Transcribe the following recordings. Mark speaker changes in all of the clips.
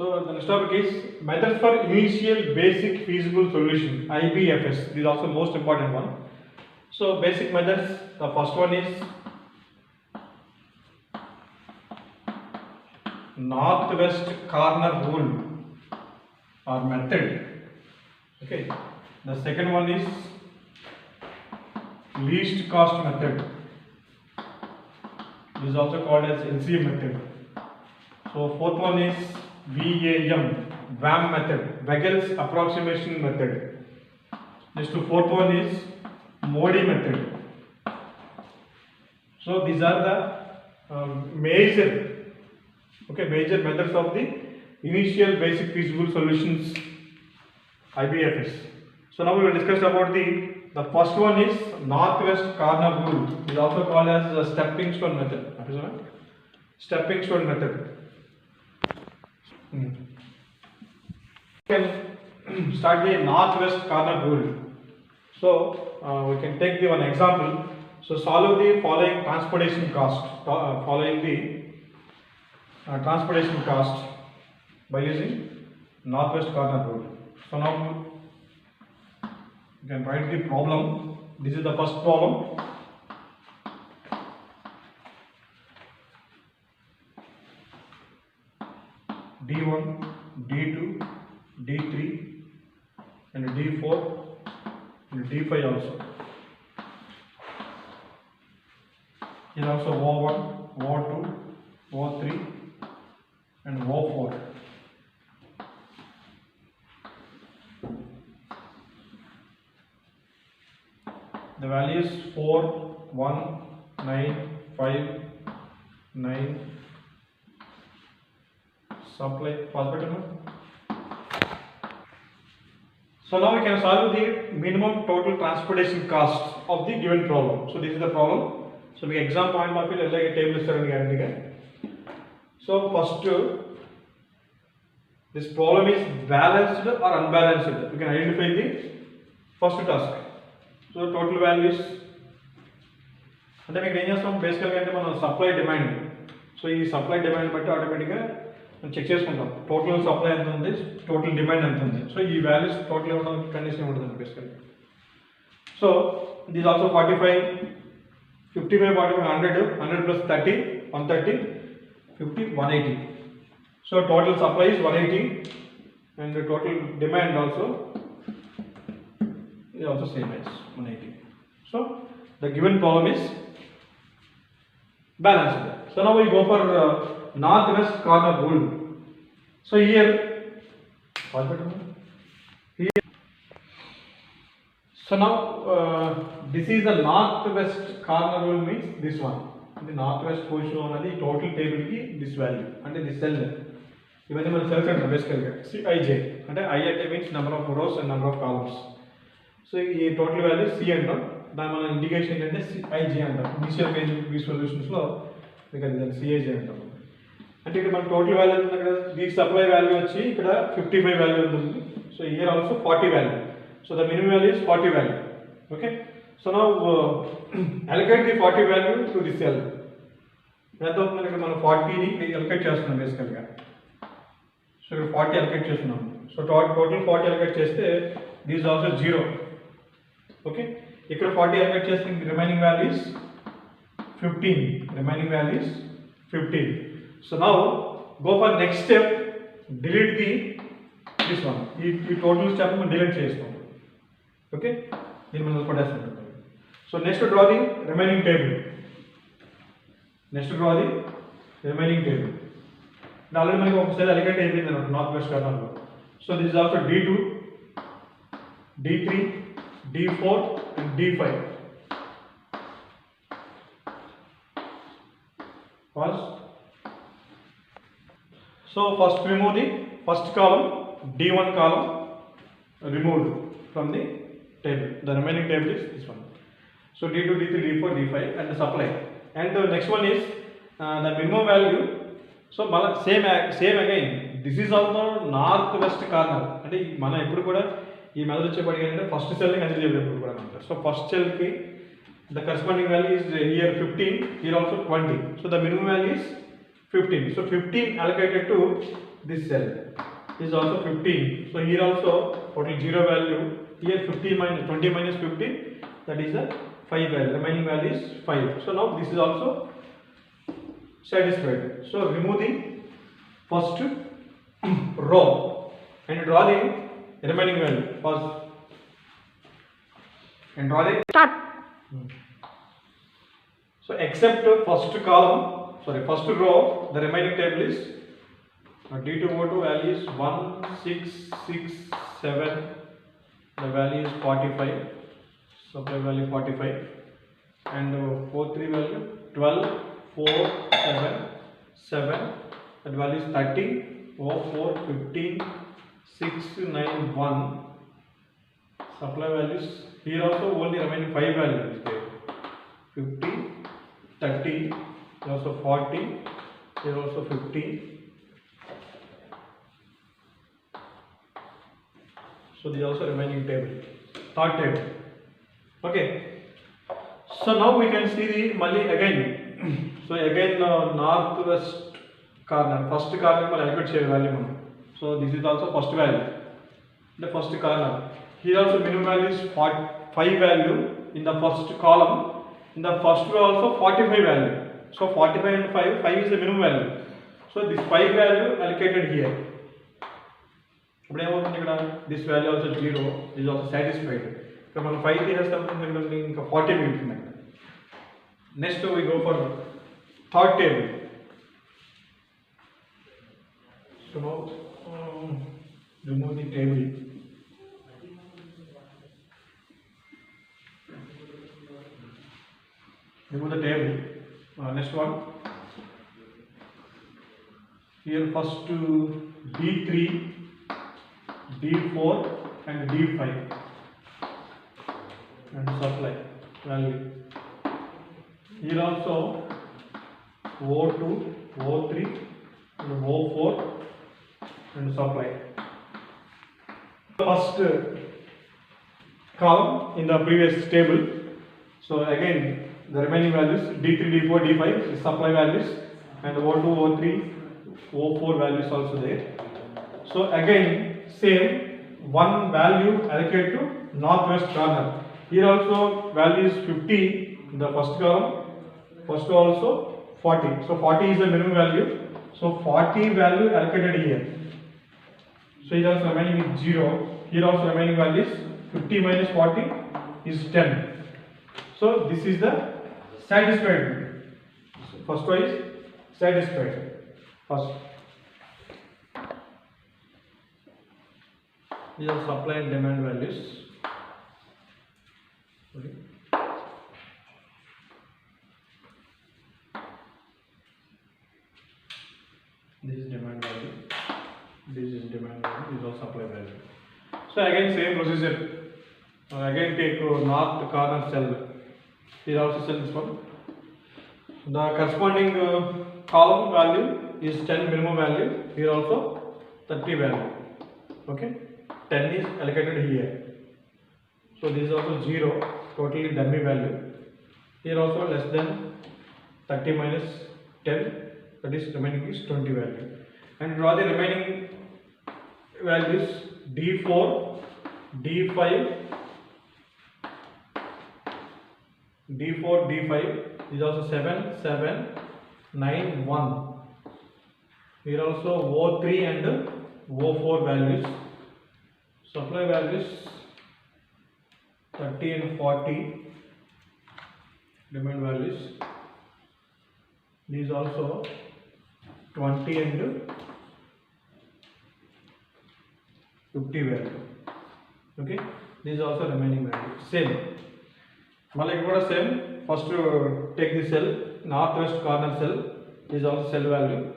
Speaker 1: So the next topic is methods for initial basic feasible solution IBFS. This is also most important one. So basic methods. The first one is northwest corner rule or method. Okay. The second one is least cost method. This is also called as LCM method. So fourth one is VAM method, Wegel's approximation method. Next to fourth one is Modi method. So these are the major methods of the initial basic feasible solutions IBFS. So now we will discuss about the first one is northwest corner rule. It is also called as the stepping stone method. What is that? Stepping stone method. We can start the northwest corner rule. So we can take the one example. So solve the following transportation cost. Following the transportation cost by using northwest corner rule. So now you can write the problem. This is the first problem. D1, D2, D3 and D4 and D5 also. Here also O1, O2, O3 and O4. The value is 4, 1, 9, 5, 9. Supply possible. So now we can solve the minimum total transportation cost of the given problem. So this is the problem. So we exam point of it like a table guarantee. So first this problem is balanced or unbalanced. We can identify the first task. So total value is basically supply demand. So this supply demand automatically check cheskuntam. Total supply enta undi, total demand enta undi. So these values total condition untadi basically. So this is also 45, 55, 45, 100, 100 plus 30, 130, 50, 180. So total supply is 180 and the total demand also is also same as 180. So the given problem is balanced. So now we go for northwest corner rule. So here, so now this is the northwest corner rule means this one. The northwest position on the total table ki this value and this cell. Even the cells are basically Cij. And I means number of rows and number of columns. So this total value is C and then indication is Cij and initial phase solutions law. Because then Cij and and here total value the supply value is 55 value. So here also 40 value. So the minimum value is 40 value. Okay. So now allocate the 40 value to this cell. That is 40 ni allocate chestunam basically. So 40 allocate chestunam. So total 40 allocate cheste this is also 0. Okay. Here 40 allocate chesting the remaining value is 15. Remaining value is 15. So now go for next step. Delete this one. This total step delete chestam. Okay. So next to draw the remaining table. Now already we cell allocate in the northwest corner. So this is also D2, D3, D4 and D5. Pause. So first remove the first column, D1 column removed from the table. The remaining table is this one. So D2, D3, D4, D5 and the supply. And the next one is the minimum value. So same again. This is also northwest corner. And mana eppudu kuda ee method chepadi first cell ni consider cheyappudu kuda. So first cell ki the corresponding value is here 15, here also 20. So the minimum value is 15. So 15 allocated to this cell. This is also 15. So here also total 0 value. Here 15 minus 20 minus 15, that is the 5 value. Remaining value is 5. So now this is also satisfied. So remove the first row and draw the remaining value. Pause. And draw the
Speaker 2: Start.
Speaker 1: So except first column, first row, the remaining table is D2O2 value is 1667. The value is 45. Supply value 45. And 43 value 12, 4, 7, 7. That value is 30. 4, 15, 6, 9, 1. Supply values. Here also only remaining 5 values is there. 50, 30, also 40, here also 50. So this is also remaining table, third table. Okay. So now we can see the Mali again. So again northwest corner, first corner allocate value. So this is also first value, the first corner. Here also minimum value is 5 value in the first column. In the first row also 45 value. So 45 and 5 is the minimum value. So this 5 value allocated here. This value also 0. This is also satisfied. So 5 has something 40 minutes. Next we go for third table. So now remove the table. Remove the table. Next one. Here first D3, D4 and D5 and supply value. Here also O2, O3 and O4 and supply. First column in the previous table. So again the remaining values D3, D4, D5 is supply values, and O2, O3, O4 values also there. So again same one value allocated to northwest corner. Here also value is 50 in the first column, first row also 40. So 40 is the minimum value. So 40 value allocated here. So here also remaining is 0. Here also remaining value is 50 minus 40 is 10. So this is the satisfied. First one is satisfied. First. These are supply and demand values. Okay. This is demand value. This is demand value. This is all supply value. So again same procedure. Again take north corner cell. Here also cell this one. The corresponding column value is 10 minimum value. Here also 30 value. Okay. 10 is allocated here. So this is also 0, totally dummy value. Here also less than 30 minus 10, that is remaining is 20 value. And draw the remaining values D4, D5, D4, D5 is also 7, 7, 9, 1. Here also O3 and O4 values. Supply values 30 and 40. Demand values. These also 20 and 50 value. Okay. These also remaining value. Same. Same. First take the cell, northwest corner cell. This is also cell value.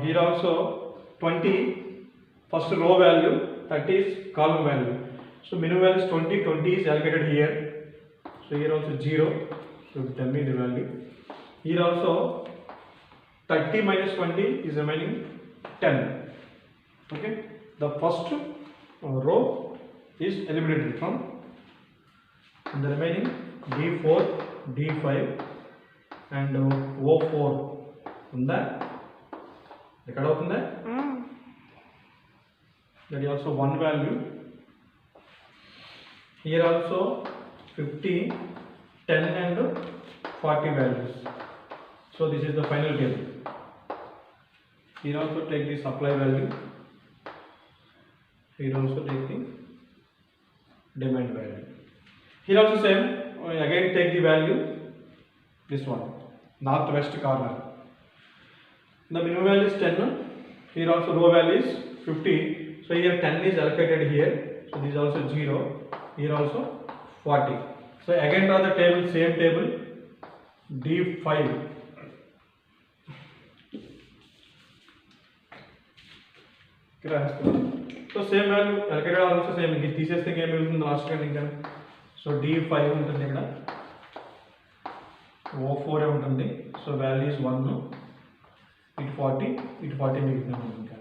Speaker 1: Here also 20 first row value, 30 is column value. So minimum value is 20, 20 is allocated here. So here also 0, so tell me the value. Here also 30 minus 20 is remaining 10. Okay, the first row is eliminated from the remaining D4, D5 and O4 in the ఇక్కడ అవుతుందా? That is also one value. Here also 50, 10 and 40 values. So this is the final table. Here also take the supply value. Here also take the demand value. Here also same. Again take the value. This one, northwest corner. The minimum value is 10. Here also row value is 50. So here 10 is allocated here. So this is also 0. Here also 40. So again draw the table, same table, D5. So same value allocated also same. This thesis thing game using the last one. So D5 ఉంటుంది ఇక్కడ, O4 ఉంటుంది. So value is 1. It 40 మిగులుతుంది ఇంకా.